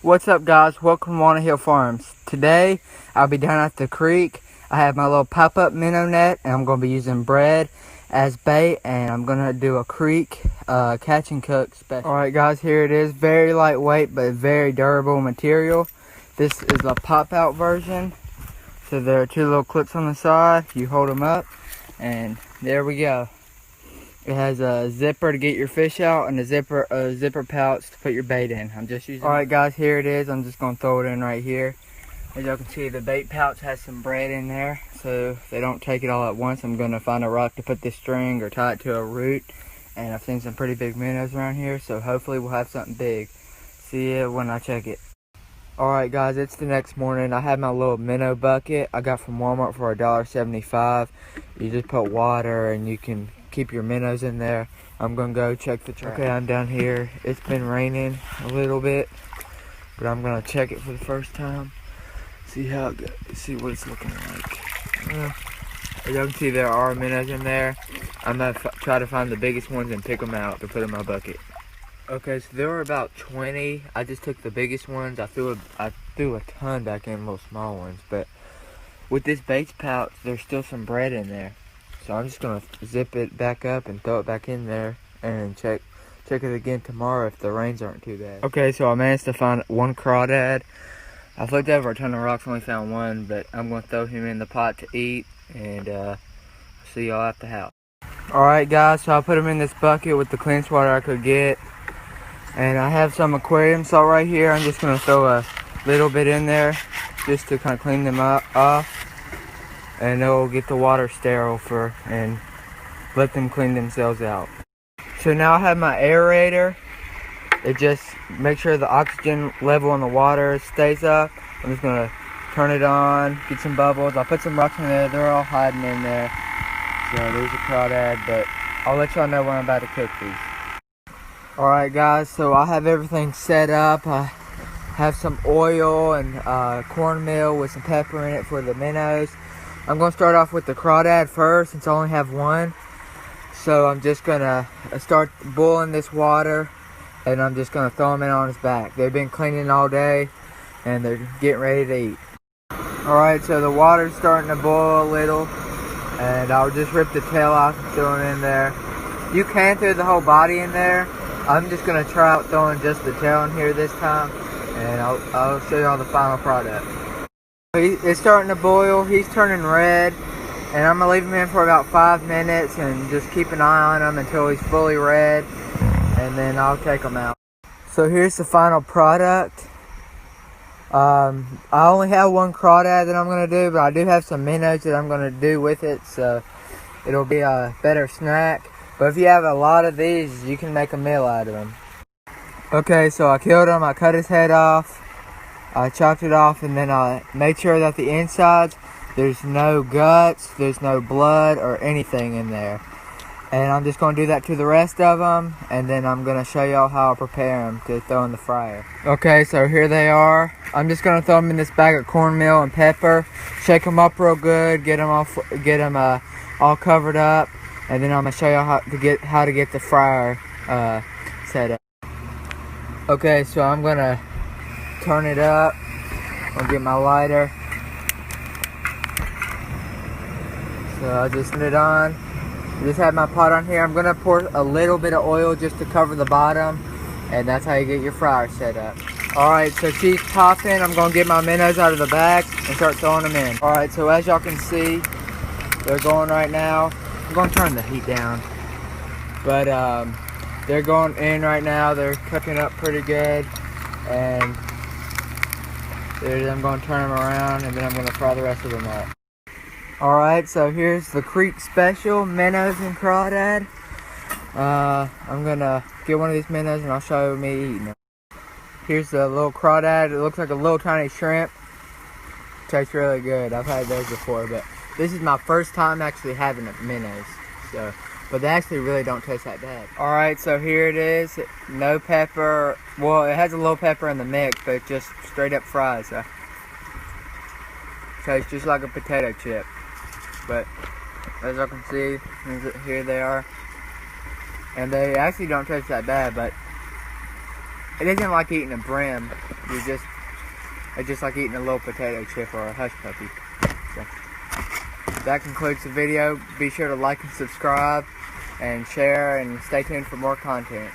What's up, guys? Welcome to Wanna Hill Farms. Today I'll be down at the creek. I have my little pop-up minnow net and I'm going to be using bread as bait, and I'm going to do a creek catch and cook special. Alright guys, here it is. Very lightweight but very durable material. This is a pop-out version. So there are two little clips on the side. You hold them up and there we go. It has a zipper to get your fish out and a zipper pouch to put your bait in. I'm just using. Alright guys, here it is. I'm just going to throw it in right here. As y'all can see, the bait pouch has some bread in there, so they don't take it all at once. I'm going to find a rock to put this string or tie it to a root. And I've seen some pretty big minnows around here, so hopefully we'll have something big. See ya when I check it. Alright guys, it's the next morning. I have my little minnow bucket I got from Walmart for $1.75. You just put water and you can keep your minnows in there. I'm gonna go check the trap. Okay, I'm down here. It's been raining a little bit, but I'm gonna check it for the first time. See how it goes, see what it's looking like. As you can see, there are minnows in there. I'm gonna try to find the biggest ones and pick them out to put in my bucket. Okay, so there were about 20. I just took the biggest ones. I threw a ton back in little small ones, but with this bait pouch, there's still some bread in there. So I'm just gonna zip it back up and throw it back in there and check it again tomorrow if the rains aren't too bad. Okay, so I managed to find one crawdad. I've looked over a ton of rocks, only found one, but I'm gonna throw him in the pot to eat, and see y'all at the house. Alright guys, so I put him in this bucket with the cleanest water I could get. And I have some aquarium salt right here. I'm just gonna throw a little bit in there just to kind of clean them off. And it'll get the water sterile and let them clean themselves out. So now I have my aerator. It just makes sure the oxygen level in the water stays up. I'm just gonna turn it on, get some bubbles. I'll put some rocks in there. They're all hiding in there. So there's a crawdad, but I'll let y'all know when I'm about to cook these. Alright guys, so I have everything set up. I have some oil and cornmeal with some pepper in it for the minnows. I'm going to start off with the crawdad first since I only have one. So I'm just going to start boiling this water and I'm just going to throw him in on his back. They've been cleaning all day and they're getting ready to eat. Alright, so the water's starting to boil a little and I'll just rip the tail off and throw it in there. You can throw the whole body in there. I'm just going to try out throwing just the tail in here this time and I'll show you all the final product. It's starting to boil, he's turning red, and I'm going to leave him in for about 5 minutes and just keep an eye on him until he's fully red, and then I'll take him out. So here's the final product. I only have one crawdad that I'm going to do, but I do have some minnows that I'm going to do with it, so it'll be a better snack. But if you have a lot of these, you can make a meal out of them. Okay, so I killed him, I cut his head off. I chopped it off and then I made sure that the insides, there's no guts, there's no blood or anything in there. And I'm just going to do that to the rest of them, and then I'm going to show y'all how I prepare them to throw in the fryer. Okay, so here they are. I'm just going to throw them in this bag of cornmeal and pepper, shake them up real good, get them all covered up, and then I'm going to show y'all how to get the fryer set up. Okay, so I'm going to turn it up. I'll get my lighter. So I'll just turn it on. I just have my pot on here. I'm gonna pour a little bit of oil just to cover the bottom, and that's how you get your fryer set up. Alright, so she's popping. I'm gonna get my minnows out of the bag and start throwing them in. Alright, so as y'all can see, they're going right now. I'm gonna turn the heat down. But they're going in right now. They're cooking up pretty good. And I'm going to turn them around and then I'm going to fry the rest of them up. Alright, so here's the creek special, minnows and crawdad. I'm going to get one of these minnows and I'll show you me eating them. Here's the little crawdad. It looks like a little tiny shrimp. Tastes really good. I've had those before, but this is my first time actually having minnows. But they actually really don't taste that bad. Alright, so here it is. No pepper. Well, it has a little pepper in the mix, but just straight up fried. So tastes just like a potato chip. But as you can see, here they are. And they actually don't taste that bad, but it isn't like eating a brim. It's just like eating a little potato chip or a hush puppy. So, that concludes the video. Be sure to like and subscribe and share, and stay tuned for more content.